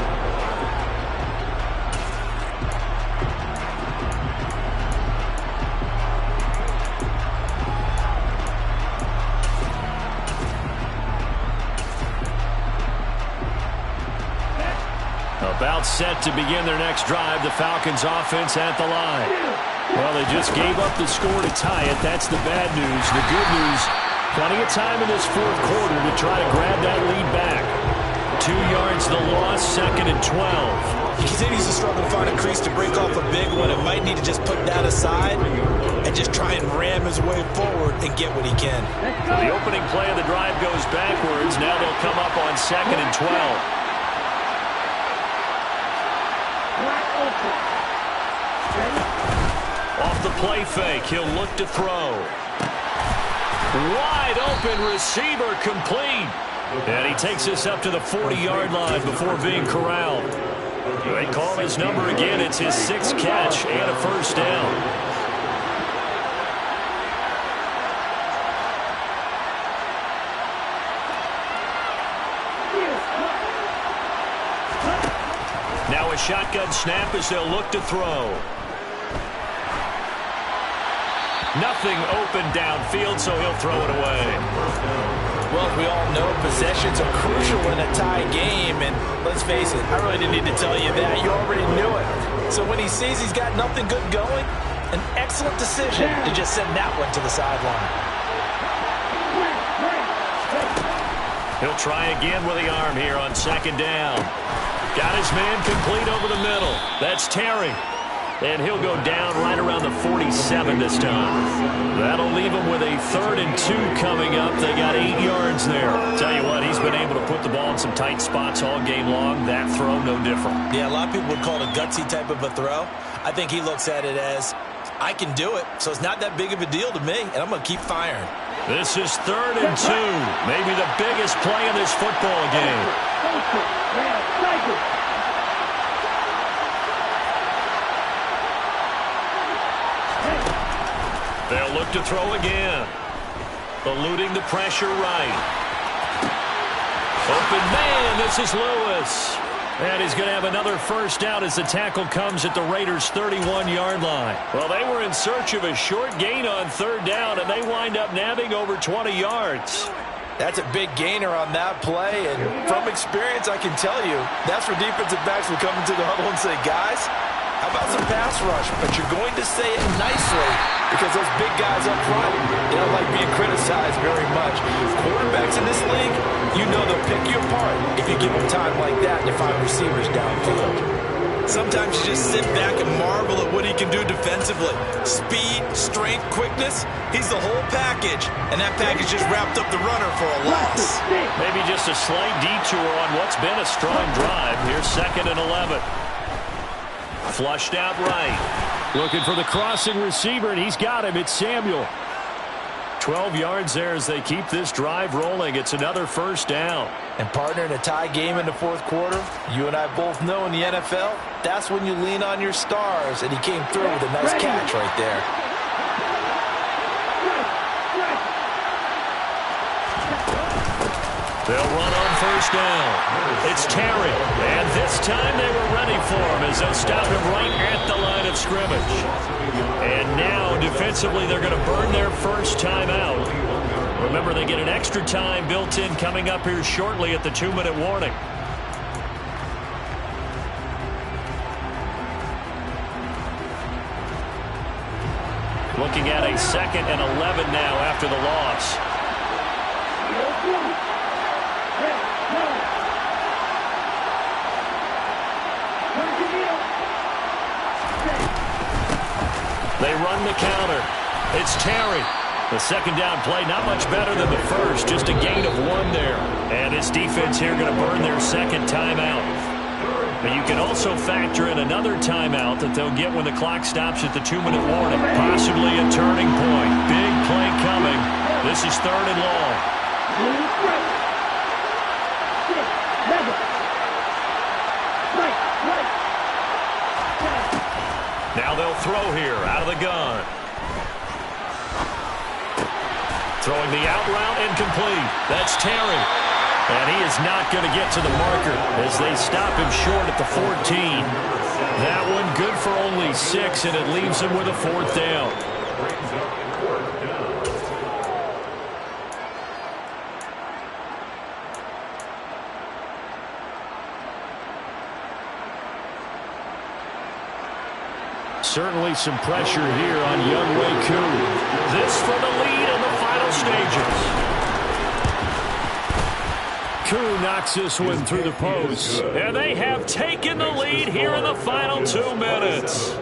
About set to begin their next drive. The Falcons offense at the line. Well, they just gave up the score to tie it. That's the bad news. The good news, plenty of time in this fourth quarter to try to grab that lead back. 2 yards the loss, 2nd and 12. He continues to struggle to find a crease to break off a big one and might need to just put that aside and just try and ram his way forward and get what he can. The opening play of the drive goes backwards. Now they'll come up on 2nd and 12. Off the play fake, he'll look to throw. Wide open receiver, complete. And he takes this up to the 40-yard line before being corralled. They call his number again. It's his 6th catch and a 1st down. Now a shotgun snap as they'll look to throw. Nothing open downfield, so he'll throw it away. Well, we all know possessions are crucial in a tie game, and let's face it, I really didn't need to tell you that. You already knew it. So when he sees he's got nothing good going, an excellent decision to just send that one to the sideline. He'll try again with the arm here on 2nd down. Got his man complete over the middle. That's Terry. And he'll go down right around the 47 this time. That'll leave him with a 3rd and 2 coming up. They got 8 yards there. Tell you what, he's been able to put the ball in some tight spots all game long. That throw, no different. Yeah, a lot of people would call it a gutsy type of a throw. I think he looks at it as, I can do it, so it's not that big of a deal to me, and I'm going to keep firing. This is 3rd and 2. Maybe the biggest play in this football game. They'll look to throw again. Eluding the pressure right. Open man, this is Lewis. And he's going to have another first down as the tackle comes at the Raiders' 31-yard line. Well, they were in search of a short gain on 3rd down, and they wind up nabbing over 20 yards. That's a big gainer on that play, and from experience, I can tell you, that's where defensive backs will come into the huddle and say, guys, how about some pass rush? But you're going to say it nicely because those big guys up front, they don't like being criticized very much. Quarterbacks in this league, you know they'll pick you apart if you give them time like that and you find receivers downfield. Sometimes you just sit back and marvel at what he can do defensively. Speed, strength, quickness, he's the whole package. And that package just wrapped up the runner for a loss. Maybe just a slight detour on what's been a strong drive. Here's 2nd and 11. Flushed out right. Looking for the crossing receiver, and he's got him. It's Samuel. 12 yards there as they keep this drive rolling. It's another first down. And partner, in a tie game in the 4th quarter, you and I both know in the NFL, that's when you lean on your stars, and he came through with a nice catch right there. They'll run on first down. It's Terry, and this time they were ready for him as they'll stop him right at the line of scrimmage. And now, defensively, they're going to burn their first time out. Remember, they get an extra time built in coming up here shortly at the 2-minute warning. Looking at a 2nd and 11 now after the loss. They run the counter. It's Terry. The 2nd down play, not much better than the first, just a gain of 1 there. And his defense here going to burn their 2nd timeout. But you can also factor in another timeout that they'll get when the clock stops at the 2-minute warning. Possibly a turning point. Big play coming. This is 3rd and long. Now they'll throw here out of the gun. Throwing the out route incomplete. That's Terry. And he is not going to get to the marker as they stop him short at the 14. That one good for only 6, and it leaves him with a 4th down. Certainly some pressure here on Younghoe Koo. This for the lead in the final stages. Koo knocks this one through the post. And they have taken the lead here in the final 2 minutes.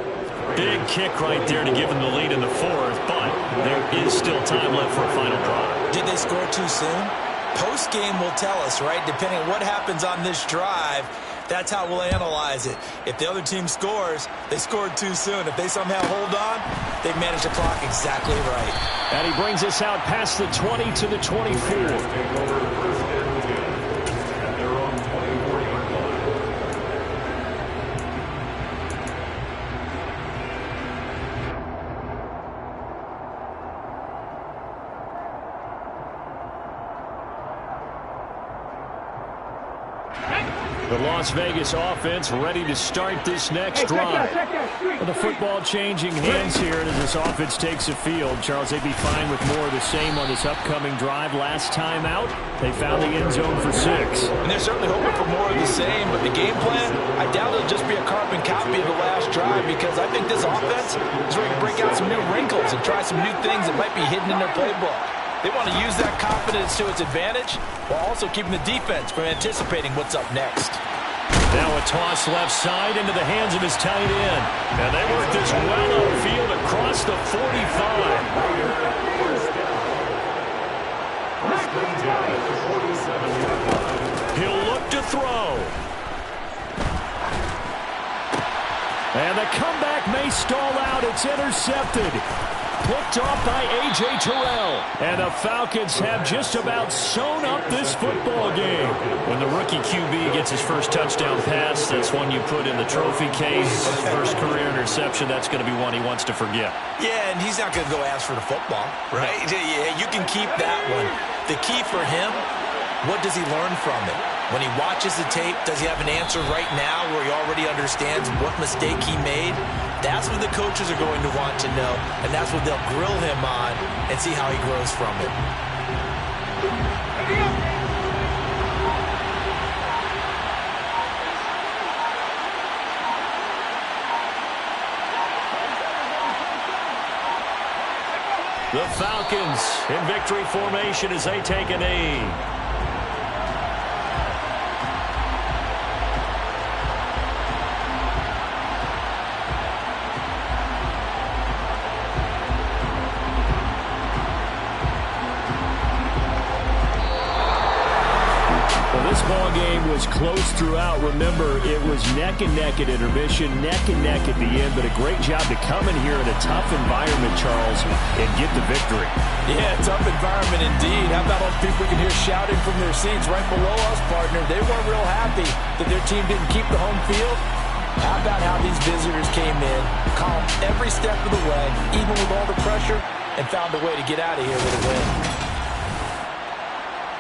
Big kick right there to give them the lead in the 4th, but there is still time left for a final drive. Did they score too soon? Post-game will tell us, right? Depending on what happens on this drive, that's how we'll analyze it. If the other team scores, they scored too soon. If they somehow hold on, they've managed the clock exactly right. And he brings us out past the 20 to the 24. The Las Vegas offense ready to start this next drive. The football changing hands here as this offense takes the field. Charles, they'd be fine with more of the same on this upcoming drive. Last time out, they found the end zone for 6. And they're certainly hoping for more of the same, but the game plan, I doubt it'll just be a carbon copy of the last drive because I think this offense is ready to break out some new wrinkles and try some new things that might be hidden in their playbook. They want to use that confidence to its advantage while also keeping the defense from anticipating what's up next. Now a toss left side into the hands of his tight end. And they work this well upfield across the 45. He'll look to throw. And the comeback may stall out. It's intercepted. Picked off by A.J. Terrell. And the Falcons have just about sewn up this football game. When the rookie QB gets his first touchdown pass, that's one you put in the trophy case. First career interception, that's going to be one he wants to forget. Yeah, and he's not going to go ask for the football, right? Yeah, you can keep that one. The key for him, what does he learn from it? When he watches the tape, does he have an answer right now where he already understands what mistake he made? That's what the coaches are going to want to know, and that's what they'll grill him on and see how he grows from it. The Falcons in victory formation as they take a knee. Ball game was close throughout. Remember, it was neck and neck at intermission, neck and neck at the end, but a great job to come in here in a tough environment, Charles, and get the victory. Yeah, tough environment indeed. How about all the people we can hear shouting from their seats right below us, partner? They weren't real happy that their team didn't keep the home field. How about how these visitors came in, calm every step of the way, even with all the pressure, and found a way to get out of here with a win.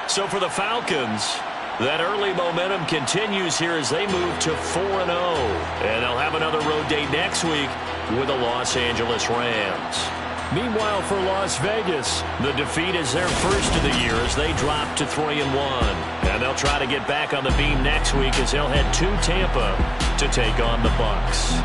So for the Falcons, that early momentum continues here as they move to 4-0. And they'll have another road day next week with the Los Angeles Rams. Meanwhile, for Las Vegas, the defeat is their first of the year as they drop to 3-1. And they'll try to get back on the beam next week as they'll head to Tampa to take on the Bucs.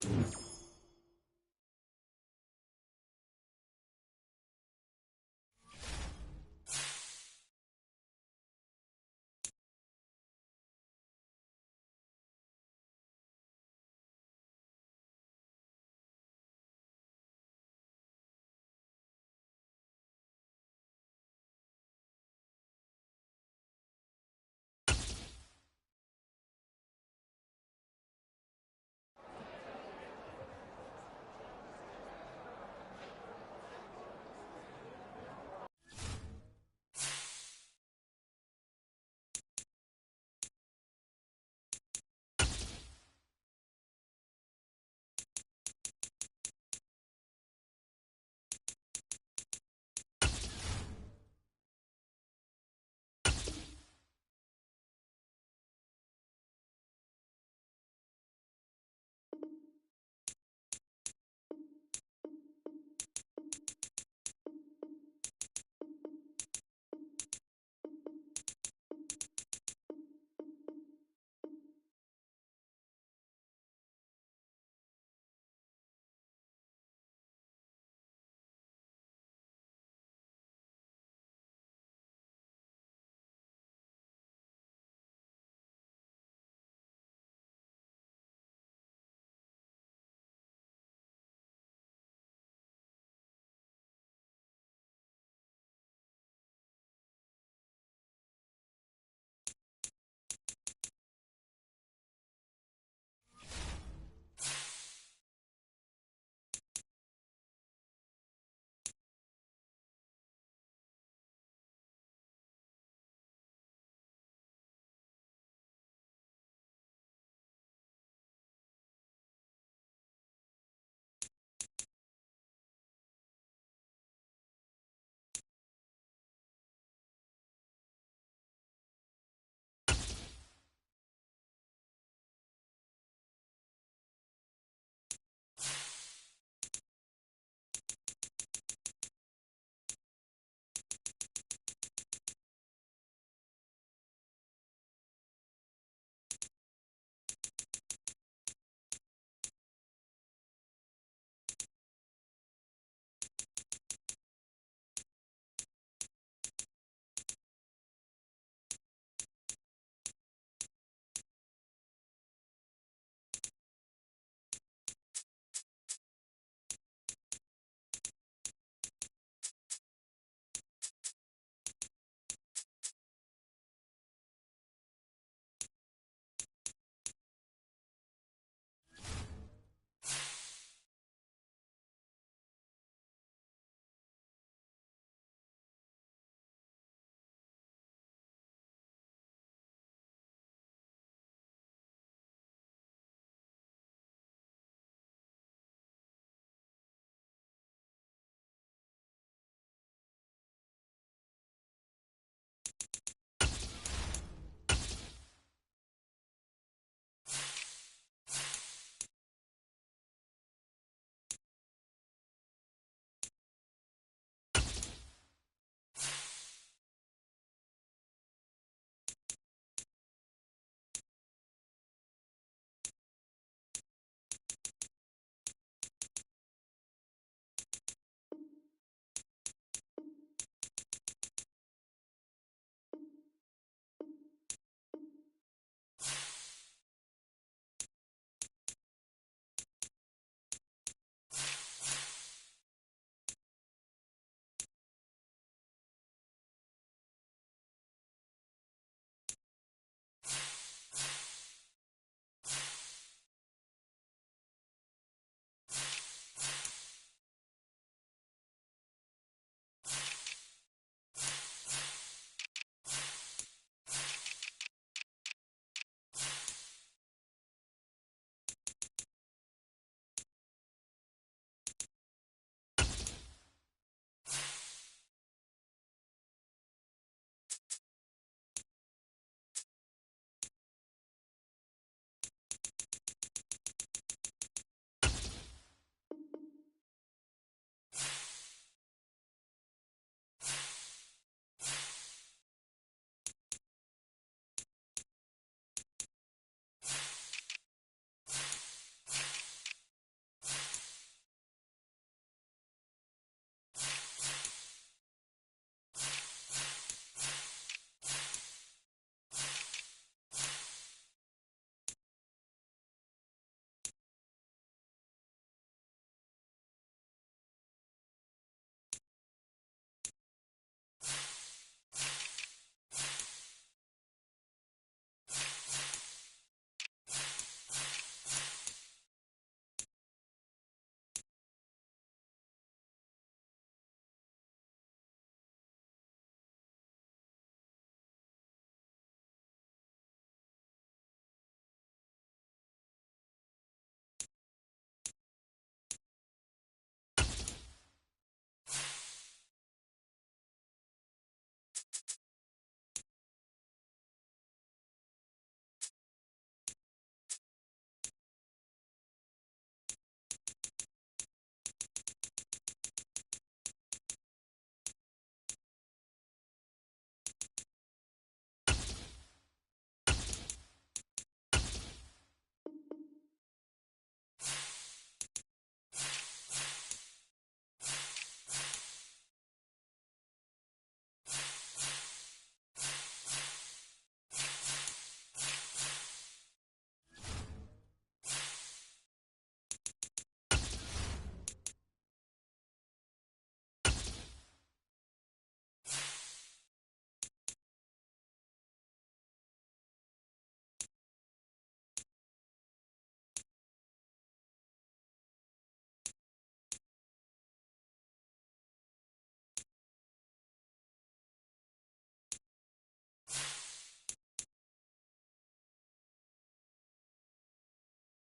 you